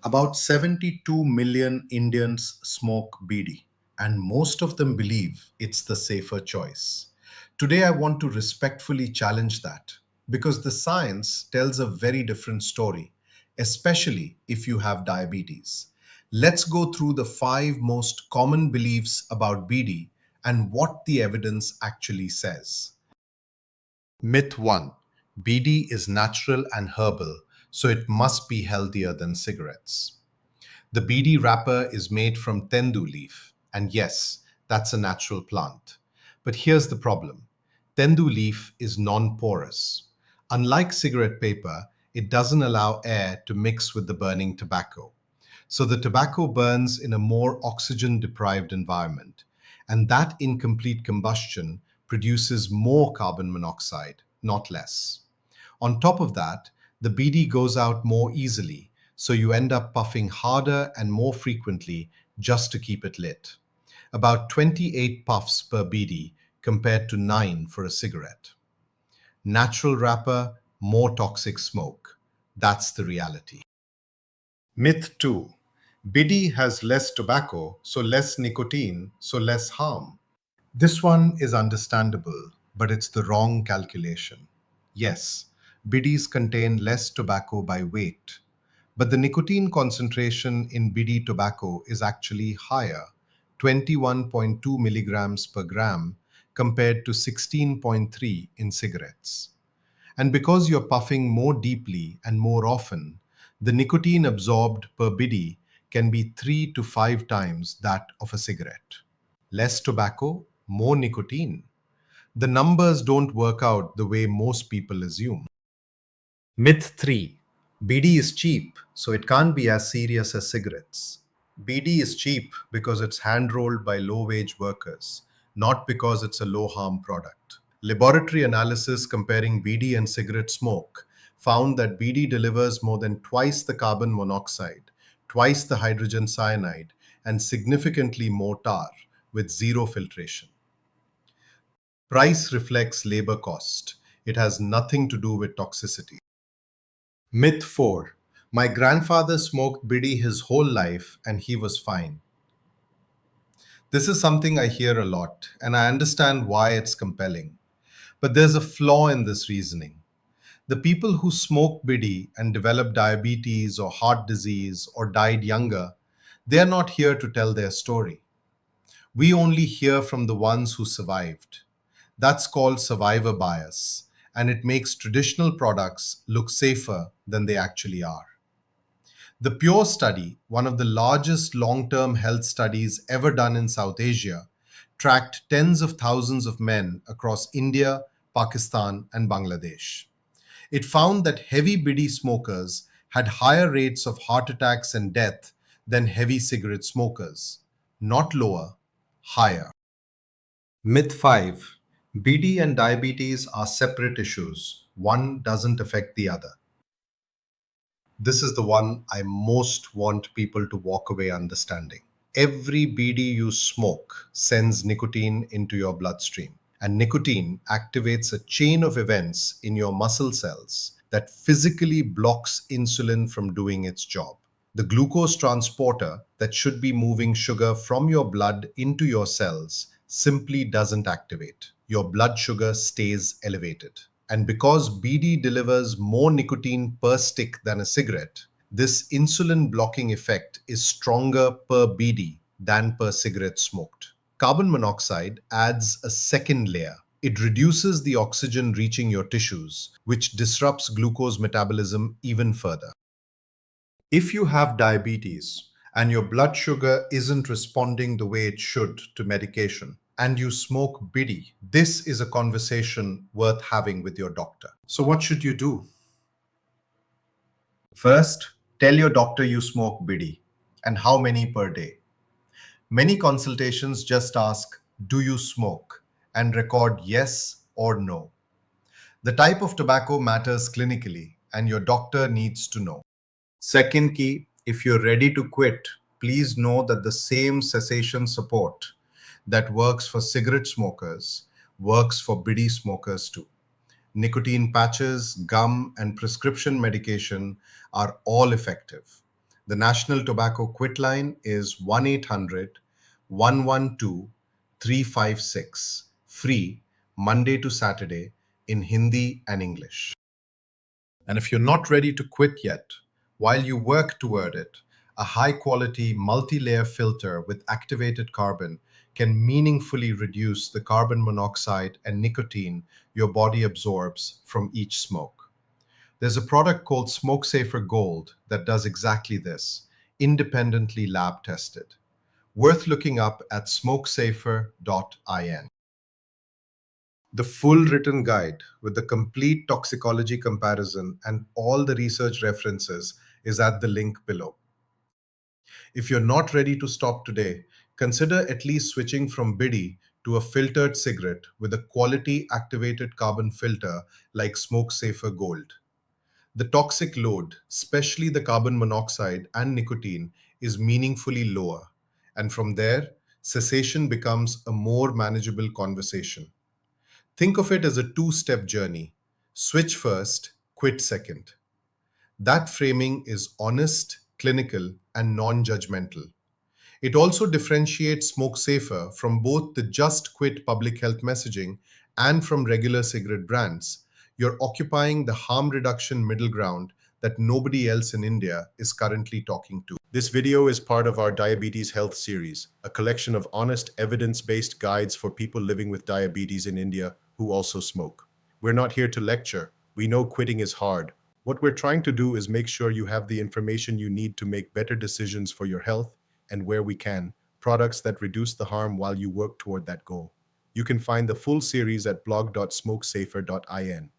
About 72 million Indians smoke Bidi, and most of them believe it's the safer choice. Today, I want to respectfully challenge that because the science tells a very different story, especially if you have diabetes. Let's go through the five most common beliefs about Bidi and what the evidence actually says. Myth 1: Bidi is natural and herbal, so it must be healthier than cigarettes. The Bidi wrapper is made from tendu leaf, and yes, that's a natural plant. But here's the problem: tendu leaf is non porous. Unlike cigarette paper, it doesn't allow air to mix with the burning tobacco. So the tobacco burns in a more oxygen deprived environment, and that incomplete combustion produces more carbon monoxide, not less. On top of that, the BD goes out more easily, so you end up puffing harder and more frequently just to keep it lit. About 28 puffs per BD compared to 9 for a cigarette. Natural wrapper, more toxic smoke. That's the reality. Myth 2: Bidi has less tobacco, so less nicotine, so less harm. This one is understandable, but it's the wrong calculation. Yes, bidis contain less tobacco by weight, but the nicotine concentration in bidi tobacco is actually higher, 21.2 milligrams per gram compared to 16.3 in cigarettes. And because you're puffing more deeply and more often, the nicotine absorbed per bidi can be 3 to 5 times that of a cigarette. Less tobacco, more nicotine. The numbers don't work out the way most people assume. Myth 3: BD is cheap, so it can't be as serious as cigarettes. BD is cheap because it's hand rolled by low wage workers, not because it's a low harm product. Laboratory analysis comparing BD and cigarette smoke found that BD delivers more than twice the carbon monoxide, twice the hydrogen cyanide, and significantly more tar with zero filtration. Price reflects labor cost. It has nothing to do with toxicity. Myth 4: My grandfather smoked bidi his whole life and he was fine. This is something I hear a lot, and I understand why it's compelling. But there's a flaw in this reasoning. The people who smoked bidi and developed diabetes or heart disease or died younger, they're not here to tell their story. We only hear from the ones who survived. That's called survivor bias, and it makes traditional products look safer than they actually are. The Pure study, one of the largest long term health studies ever done in South Asia, tracked tens of thousands of men across India, Pakistan, and Bangladesh. It found that heavy bidi smokers had higher rates of heart attacks and death than heavy cigarette smokers. Not lower, higher. Myth 5: BD and diabetes are separate issues. One doesn't affect the other. This is the one I most want people to walk away understanding. Every BD you smoke sends nicotine into your bloodstream, and nicotine activates a chain of events in your muscle cells that physically blocks insulin from doing its job. The glucose transporter that should be moving sugar from your blood into your cells simply doesn't activate. Your blood sugar stays elevated. And because BD delivers more nicotine per stick than a cigarette, this insulin blocking effect is stronger per BD than per cigarette smoked. Carbon monoxide adds a second layer. It reduces the oxygen reaching your tissues, which disrupts glucose metabolism even further. If you have diabetes and your blood sugar isn't responding the way it should to medication, and you smoke bidi, this is a conversation worth having with your doctor. So, what should you do? First, tell your doctor you smoke bidi and how many per day. Many consultations just ask, do you smoke? And record yes or no. The type of tobacco matters clinically, and your doctor needs to know. Second key, if you're ready to quit, please know that the same cessation support that works for cigarette smokers works for bidi smokers too. Nicotine patches, gum, and prescription medication are all effective. The National Tobacco Quit line is 1-800-112-356, free, Monday to Saturday, in Hindi and English. And if you're not ready to quit yet, while you work toward it, a high quality multi layer filter with activated carbon can meaningfully reduce the carbon monoxide and nicotine your body absorbs from each smoke. There's a product called SmokeSafer Gold that does exactly this, independently lab tested. Worth looking up at smokesafer.in. The full written guide with the complete toxicology comparison and all the research references is at the link below. If you're not ready to stop today, consider at least switching from Bidi to a filtered cigarette with a quality activated carbon filter like SmokeSafer Gold. The toxic load, especially the carbon monoxide and nicotine, is meaningfully lower, and from there, cessation becomes a more manageable conversation. Think of it as a two-step journey. Switch first, quit second. That framing is honest, clinical, and non-judgmental. It also differentiates Smoke Safer from both the just quit public health messaging and from regular cigarette brands. You're occupying the harm reduction middle ground that nobody else in India is currently talking to. This video is part of our Diabetes Health series, a collection of honest, evidence-based guides for people living with diabetes in India who also smoke. We're not here to lecture. We know quitting is hard. What we're trying to do is make sure you have the information you need to make better decisions for your health and, where we can, products that reduce the harm while you work toward that goal. You can find the full series at blog.smokesafer.in.